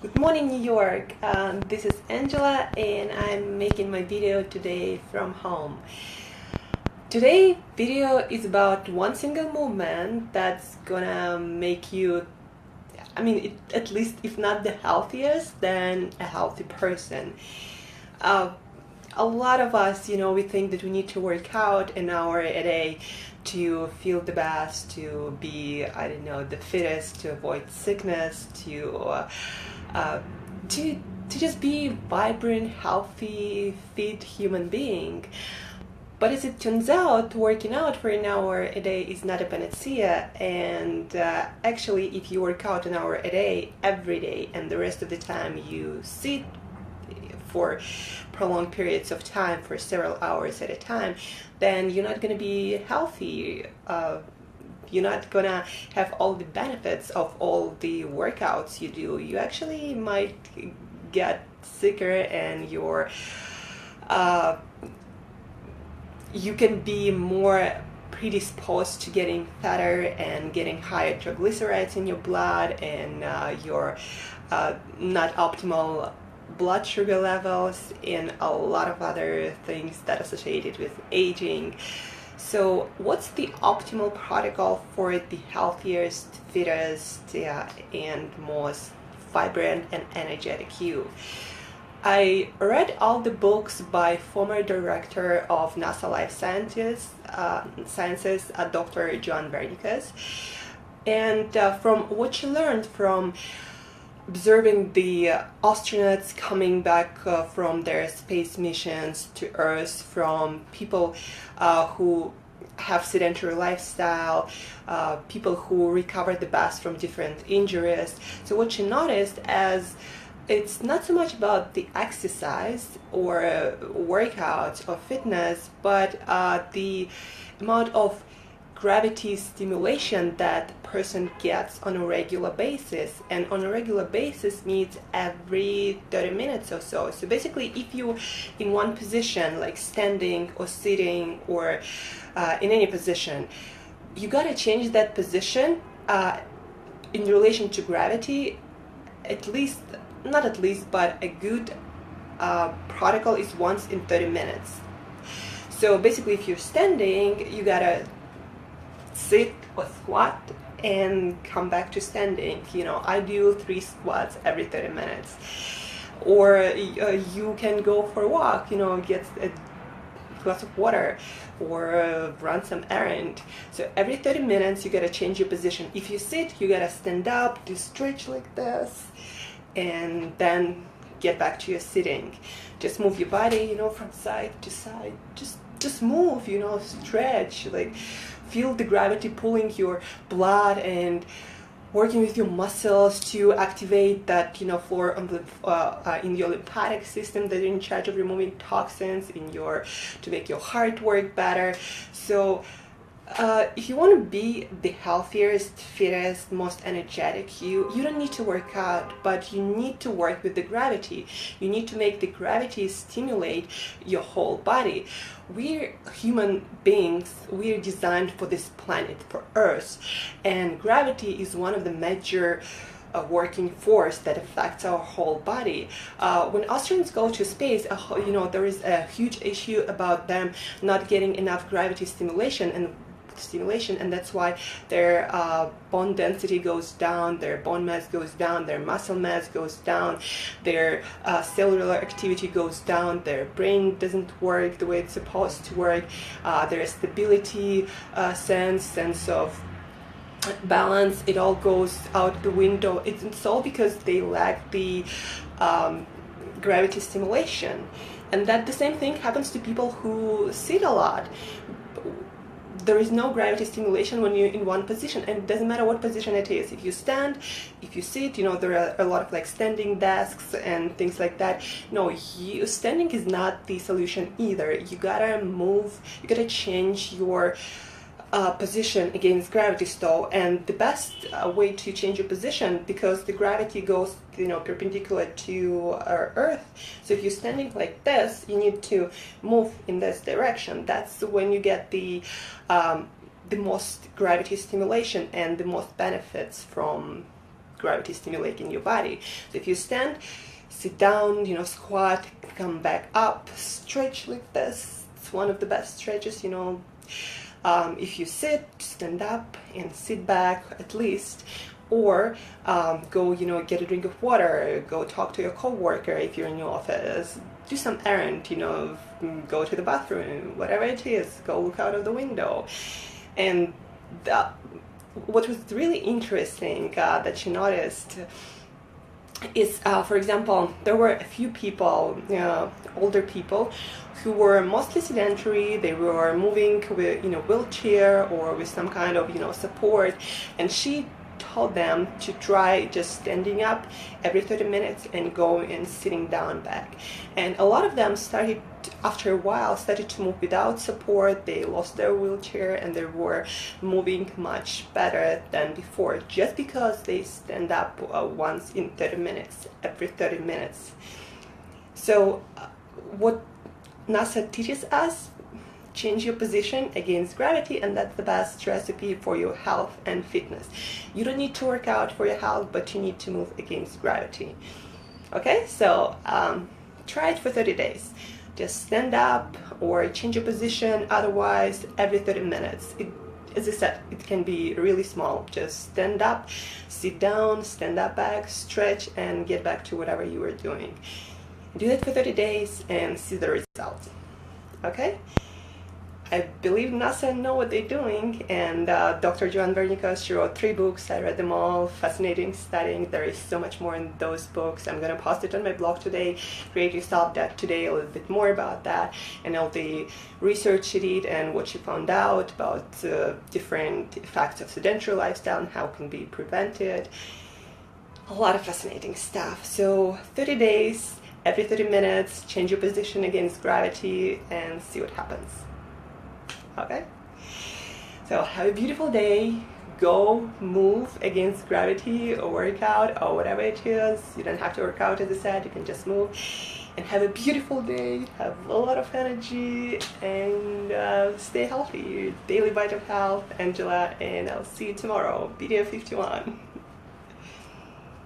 Good morning, New York. This is Angela, and I'm making my video today from home. Today's video is about one single movement that's gonna make you, at least if not the healthiest, then a healthy person. A lot of us, we think that we need to work out an hour a day to feel the best, to be, the fittest, to avoid sickness, to just be vibrant, healthy, fit human being. But as it turns out, working out for an hour a day is not a panacea, and actually if you work out an hour a day every day and the rest of the time you sit for prolonged periods of time, for several hours at a time, then you're not going to be healthy. You're not gonna have all the benefits of all the workouts you do. You actually might get sicker, and you can be more predisposed to getting fatter and getting higher triglycerides in your blood, and your not optimal blood sugar levels, and a lot of other things that are associated with aging. So what's the optimal protocol for the healthiest, fittest, and most vibrant and energetic you? I read all the books by former director of NASA Life Sciences, Dr. Joan Vernikos, and from what she learned from observing the astronauts coming back from their space missions to Earth, from people who have sedentary lifestyle, people who recover the best from different injuries. So what she noticed, as it's not so much about the exercise or workouts or fitness, but the amount of gravity stimulation that person gets on a regular basis. And on a regular basis means every 30 minutes or so. So basically, if you in one position, like standing or sitting or in any position, you gotta change that position in relation to gravity, but a good protocol is once in 30 minutes. So basically, if you're standing, you gotta sit or squat and come back to standing. I do 3 squats every 30 minutes. Or you can go for a walk, get a glass of water, or run some errand. So every 30 minutes you gotta change your position. If you sit, you gotta stand up, do stretch like this, and then get back to your sitting. Just move your body, from side to side. Just move, stretch, feel the gravity pulling your blood and working with your muscles to activate that, floor on the in your lymphatic system that are in charge of removing toxins to make your heart work better. So if you want to be the healthiest, fittest, most energetic you don't need to work out, but you need to work with the gravity. You need to make the gravity stimulate your whole body. We're human beings. We're designed for this planet, for Earth, and gravity is one of the major working force that affects our whole body. When astronauts go to space, there is a huge issue about them not getting enough gravity stimulation, and that's why their bone density goes down, their bone mass goes down, their muscle mass goes down, their cellular activity goes down, their brain doesn't work the way it's supposed to work, their stability sense of balance, it all goes out the window. It's all because they lack the gravity stimulation. And that the same thing happens to people who sit a lot. There is no gravity stimulation when you're in one position, and it doesn't matter what position it is. If you stand, if you sit, there are a lot of standing desks and things like that. No, standing is not the solution either. You gotta move, you gotta change your position against gravity. And the best way to change your position, because the gravity goes perpendicular to our Earth, so if you're standing like this, you need to move in this direction. That's when you get the most gravity stimulation and the most benefits from gravity stimulating your body. So if you stand, sit down, squat, come back up, stretch like this. It's one of the best stretches, if you sit, stand up and sit back at least, or go, get a drink of water, go talk to your coworker if you're in your office, do some errand, go to the bathroom, whatever it is, go look out of the window. And what was really interesting that she noticed is, for example, there were a few people, older people, who were mostly sedentary. They were moving with, wheelchair or with some kind of, support, and she told them to try just standing up every 30 minutes and going and sitting down back. And a lot of them started, after a while, started to move without support. They lost their wheelchair and they were moving much better than before, just because they stand up once in 30 minutes, every 30 minutes. So what NASA teaches us, change your position against gravity, and that's the best recipe for your health and fitness. You don't need to work out for your health, but you need to move against gravity. Okay, so try it for 30 days. Just stand up or change your position, otherwise every 30 minutes. As I said, it can be really small. Just stand up, sit down, stand up back, stretch, and get back to whatever you were doing. Do that for 30 days and see the results. Okay? I believe NASA know what they're doing, and Dr. Joan Vernikos, she wrote 3 books. I read them all. Fascinating studying. There is so much more in those books. I'm going to post it on my blog today, Create Yourself That today, a little bit more about that, and all the research she did and what she found out about different effects of sedentary lifestyle and how it can be prevented. A lot of fascinating stuff. So 30 days, every 30 minutes, change your position against gravity and see what happens. Okay, so have a beautiful day. Go move against gravity or work out or whatever it is. You don't have to work out, as I said, you can just move. And have a beautiful day, have a lot of energy, and stay healthy. Daily Bite of Health, Angela, and I'll see you tomorrow, video 51.